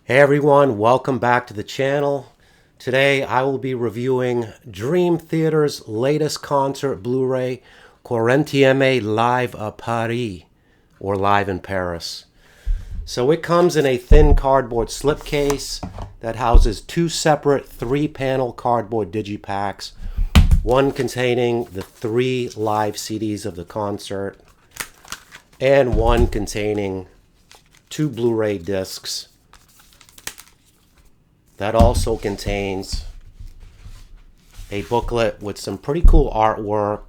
Hey everyone, welcome back to the channel. Today I will be reviewing Dream Theater's latest concert Blu-ray, Quarantieme Live à Paris, or Live in Paris. So it comes in a thin cardboard slipcase that houses two separate 3-panel cardboard digipacks, one containing the 3 live CDs of the concert, and one containing 2 Blu-ray discs. That also contains a booklet with some pretty cool artwork,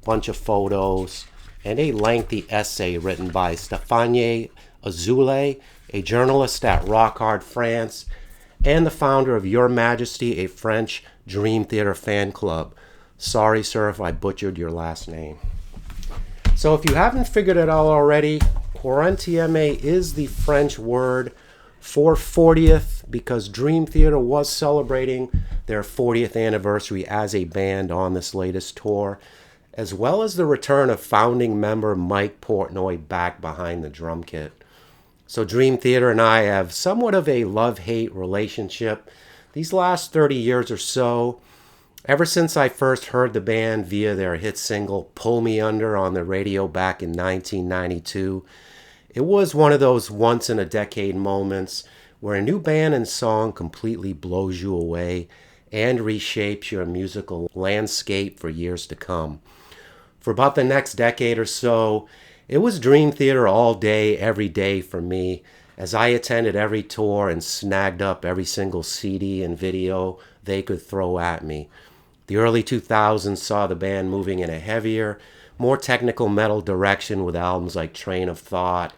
bunch of photos, and a lengthy essay written by Stéphane Azoulay, a journalist at Rock Hard France, and the founder of Your Majesty, a French Dream Theater fan club. Sorry, sir, if I butchered your last name. So if you haven't figured it out already, Quarantieme is the French word for 40th because Dream Theater was celebrating their 40th anniversary as a band on this latest tour, as well as the return of founding member Mike Portnoy back behind the drum kit. So Dream Theater and I have somewhat of a love-hate relationship these last 30 years or so. Ever since I first heard the band via their hit single Pull Me Under on the radio back in 1992, it was one of those once-in-a-decade moments where a new band and song completely blows you away and reshapes your musical landscape for years to come. For about the next decade or so, it was Dream Theater all day, every day for me, as I attended every tour and snagged up every single CD and video they could throw at me. The early 2000s saw the band moving in a heavier, more technical metal direction with albums like Train of Thought,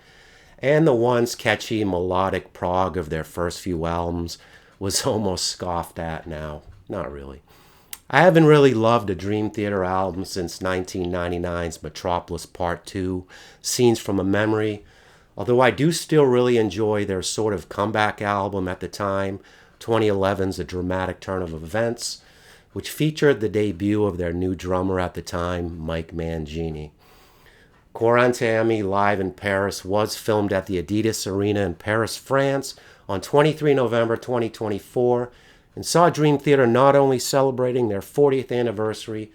and the once catchy melodic prog of their first few albums was almost scoffed at now. Not really. I haven't really loved a Dream Theater album since 1999's Metropolis Part 2, Scenes from a Memory, although I do still really enjoy their sort of comeback album at the time, 2011's A Dramatic Turn of Events, which featured the debut of their new drummer at the time, Mike Mangini. Quarantieme Live in Paris was filmed at the Adidas Arena in Paris, France on 23 November 2024 and saw Dream Theater not only celebrating their 40th anniversary,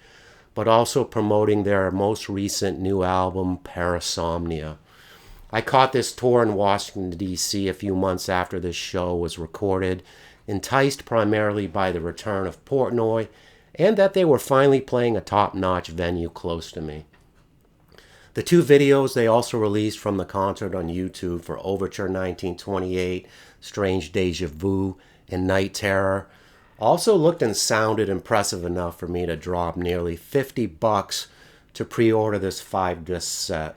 but also promoting their most recent new album, Parasomnia. I caught this tour in Washington, D.C. a few months after this show was recorded, enticed primarily by the return of Portnoy and that they were finally playing a top-notch venue close to me. The 2 videos they also released from the concert on YouTube for Overture 1928, Strange Deja Vu, and Night Terror also looked and sounded impressive enough for me to drop nearly $50 to pre-order this 5-disc set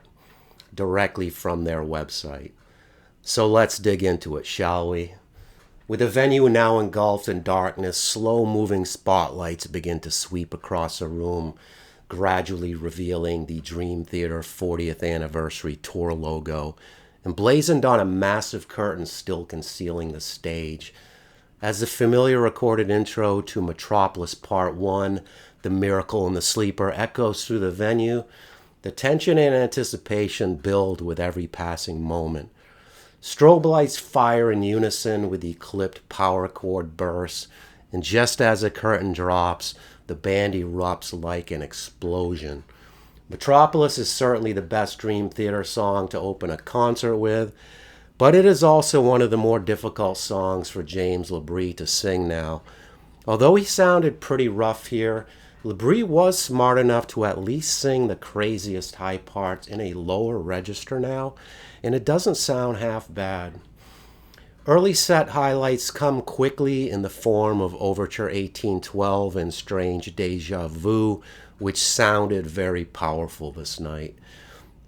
directly from their website. So let's dig into it, shall we? With the venue now engulfed in darkness, slow-moving spotlights begin to sweep across the room, gradually revealing the Dream Theater 40th Anniversary Tour logo, emblazoned on a massive curtain still concealing the stage. As the familiar recorded intro to Metropolis Part 1, The Miracle and the Sleeper, echoes through the venue, the tension and anticipation build with every passing moment. Strobe lights fire in unison with the clipped power chord bursts, and just as the curtain drops, the band erupts like an explosion. Metropolis is certainly the best Dream Theater song to open a concert with, but it is also one of the more difficult songs for James LaBrie to sing now. Although he sounded pretty rough here, LaBrie was smart enough to at least sing the craziest high parts in a lower register now, and it doesn't sound half bad. Early set highlights come quickly in the form of Overture 1812 and Strange Deja Vu, which sounded very powerful this night.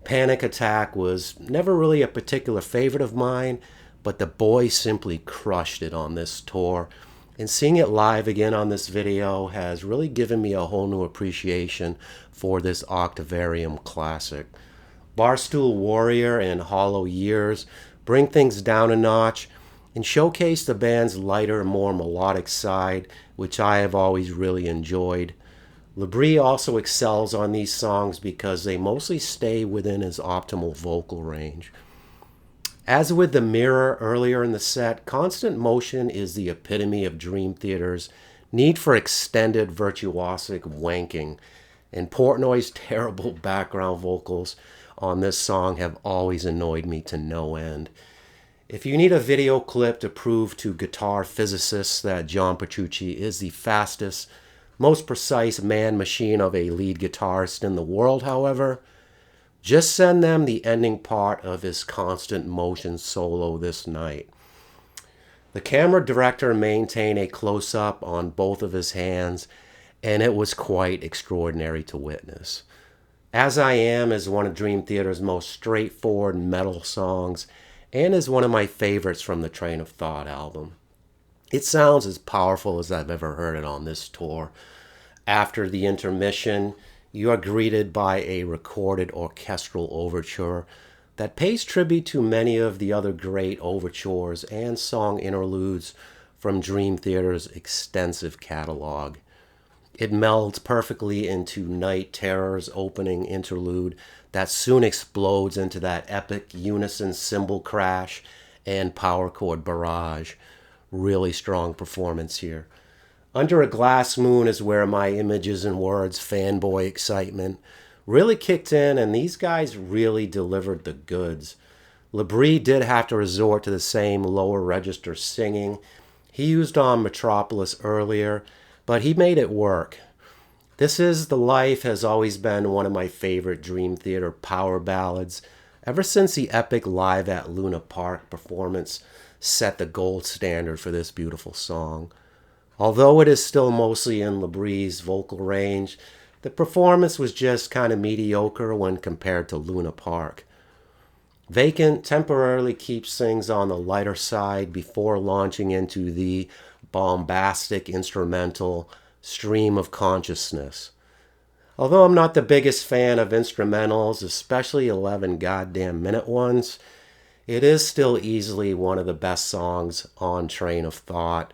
Panic Attack was never really a particular favorite of mine, but the boys simply crushed it on this tour, and seeing it live again on this video has really given me a whole new appreciation for this Octavarium classic. Barstool Warrior and Hollow Years bring things down a notch and showcase the band's lighter, more melodic side, which I have always really enjoyed. LaBrie also excels on these songs because they mostly stay within his optimal vocal range. As with the mirror earlier in the set, constant motion is the epitome of Dream Theater's need for extended virtuosic wanking, and Portnoy's terrible background vocals on this song have always annoyed me to no end. If you need a video clip to prove to guitar physicists that John Petrucci is the fastest, most precise man-machine of a lead guitarist in the world, however, just send them the ending part of his constant motion solo this night. The camera director maintained a close-up on both of his hands, and it was quite extraordinary to witness. As I Am is one of Dream Theater's most straightforward metal songs, and is one of my favorites from the Train of Thought album. It sounds as powerful as I've ever heard it on this tour. After the intermission, you are greeted by a recorded orchestral overture that pays tribute to many of the other great overtures and song interludes from Dream Theater's extensive catalog. It melds perfectly into Night Terror's opening interlude that soon explodes into that epic unison cymbal crash and power chord barrage. Really strong performance here. Under a Glass Moon is where my images and words fanboy excitement really kicked in, and these guys really delivered the goods. Labrie did have to resort to the same lower register singing he used on Metropolis earlier, but he made it work. This Is the Life has always been one of my favorite Dream Theater power ballads, ever since the epic Live at Luna Park performance set the gold standard for this beautiful song. Although it is still mostly in Labrie's vocal range, the performance was just kind of mediocre when compared to Luna Park. Vacant temporarily keeps things on the lighter side before launching into the bombastic instrumental Stream of Consciousness. Although I'm not the biggest fan of instrumentals, especially 11 goddamn minute ones, it is still easily one of the best songs on Train of Thought.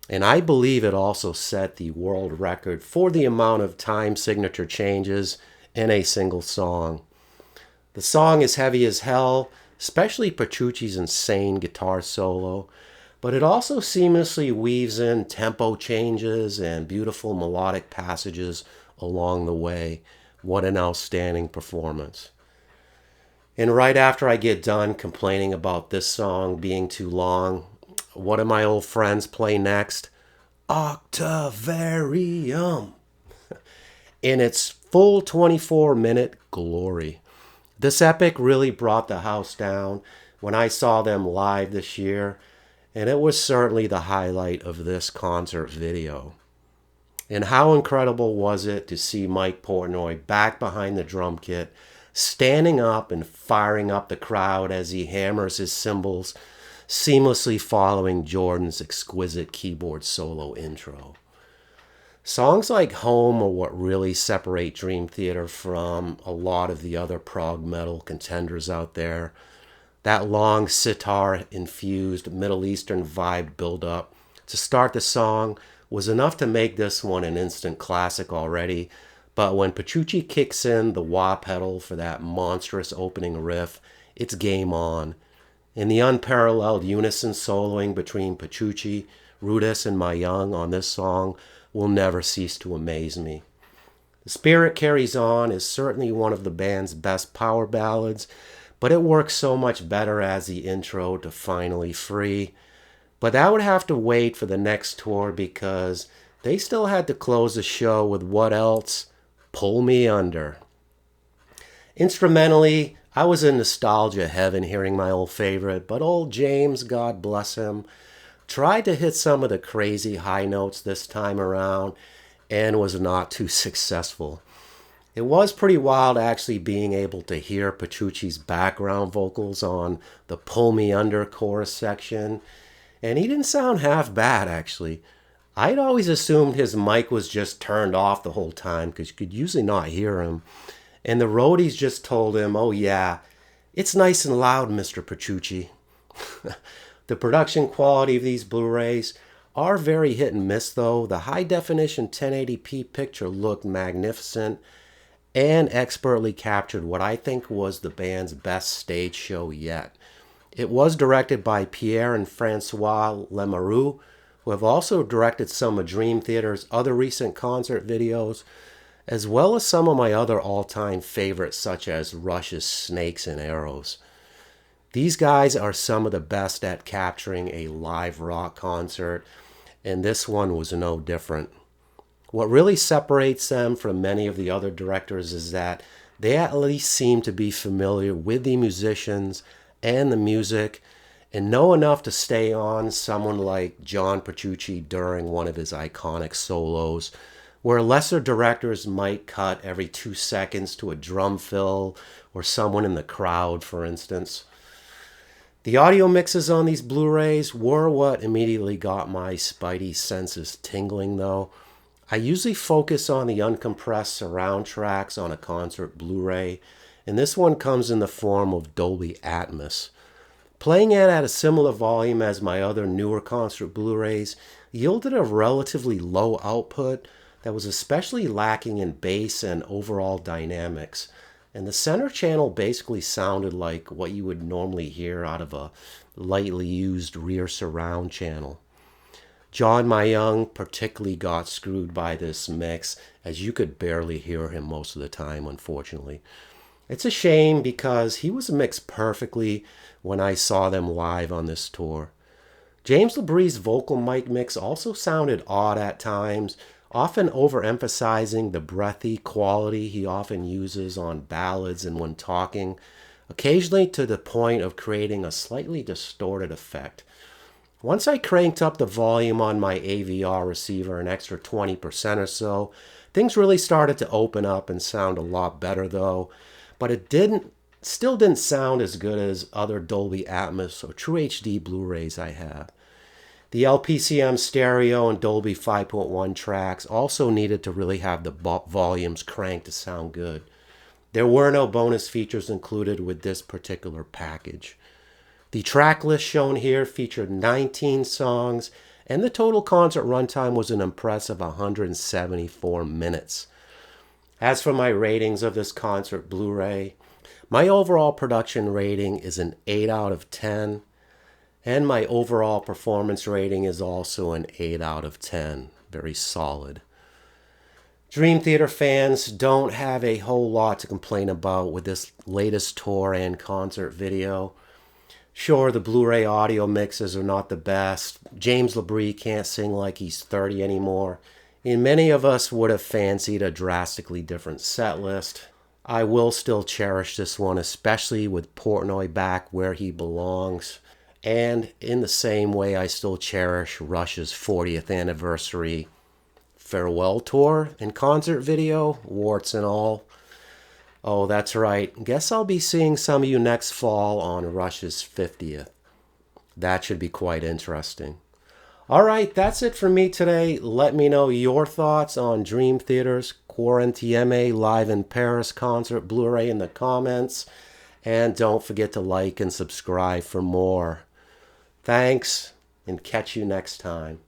And I believe it also set the world record for the amount of time signature changes in a single song. The song is heavy as hell, especially Petrucci's insane guitar solo, but it also seamlessly weaves in tempo changes and beautiful melodic passages along the way. What an outstanding performance. And right after I get done complaining about this song being too long, what do my old friends play next? Octavarium. In its full 24-minute glory. This epic really brought the house down when I saw them live this year, and it was certainly the highlight of this concert video. And how incredible was it to see Mike Portnoy back behind the drum kit, standing up and firing up the crowd as he hammers his cymbals, seamlessly following Jordan's exquisite keyboard solo intro. Songs like Home are what really separate Dream Theater from a lot of the other prog metal contenders out there. That long sitar-infused Middle Eastern vibe build-up to start the song was enough to make this one an instant classic already, but when Petrucci kicks in the wah pedal for that monstrous opening riff, it's game on. And the unparalleled unison soloing between Petrucci, Rudess, and Mayung on this song will never cease to amaze me. The Spirit Carries On is certainly one of the band's best power ballads, but it works so much better as the intro to Finally Free. But that would have to wait for the next tour because they still had to close the show with what else? Pull Me Under. Instrumentally, I was in nostalgia heaven hearing my old favorite, but old James, God bless him, tried to hit some of the crazy high notes this time around and was not too successful. It was pretty wild actually being able to hear Petrucci's background vocals on the Pull Me Under chorus section, and he didn't sound half bad actually. I'd always assumed his mic was just turned off the whole time because you could usually not hear him, and the roadies just told him, "Oh yeah, it's nice and loud, Mr. Petrucci." The production quality of these Blu-rays are very hit and miss though. The high definition 1080p picture looked magnificent and expertly captured what I think was the band's best stage show yet. It was directed by Pierre and Francois Lemeroux, who have also directed some of Dream Theater's other recent concert videos, as well as some of my other all-time favorites such as Rush's Snakes and Arrows. These guys are some of the best at capturing a live rock concert, and this one was no different. What really separates them from many of the other directors is that they at least seem to be familiar with the musicians and the music and know enough to stay on someone like John Petrucci during one of his iconic solos, where lesser directors might cut every 2 seconds to a drum fill or someone in the crowd, for instance. The audio mixes on these Blu-rays were what immediately got my spidey senses tingling, though. I usually focus on the uncompressed surround tracks on a concert Blu-ray, and this one comes in the form of Dolby Atmos. Playing it at a similar volume as my other newer concert Blu-rays yielded a relatively low output that was especially lacking in bass and overall dynamics, and the center channel basically sounded like what you would normally hear out of a lightly used rear surround channel. John Mayung particularly got screwed by this mix, as you could barely hear him most of the time, unfortunately. It's a shame because he was mixed perfectly when I saw them live on this tour. James LaBrie's vocal mic mix also sounded odd at times, often overemphasizing the breathy quality he often uses on ballads and when talking, occasionally to the point of creating a slightly distorted effect. Once I cranked up the volume on my AVR receiver an extra 20% or so, things really started to open up and sound a lot better though, but it still didn't sound as good as other Dolby Atmos or True HD Blu-rays I have. The LPCM stereo and Dolby 5.1 tracks also needed to really have the volumes cranked to sound good. There were no bonus features included with this particular package. The track list shown here featured 19 songs, and the total concert runtime was an impressive 174 minutes. As for my ratings of this concert Blu-ray, my overall production rating is an 8 out of 10, and my overall performance rating is also an 8 out of 10. Very solid. Dream Theater fans don't have a whole lot to complain about with this latest tour and concert video. Sure, the Blu-ray audio mixes are not the best. James LaBrie can't sing like he's 30 anymore. And many of us would have fancied a drastically different set list. I will still cherish this one, especially with Portnoy back where he belongs. And in the same way, I still cherish Rush's 40th anniversary farewell tour and concert video, warts and all. Oh, that's right. Guess I'll be seeing some of you next fall on Rush's 50th. That should be quite interesting. All right, that's it for me today. Let me know your thoughts on Dream Theater's Quarantieme Live in Paris concert Blu-ray in the comments. And don't forget to like and subscribe for more. Thanks, and catch you next time.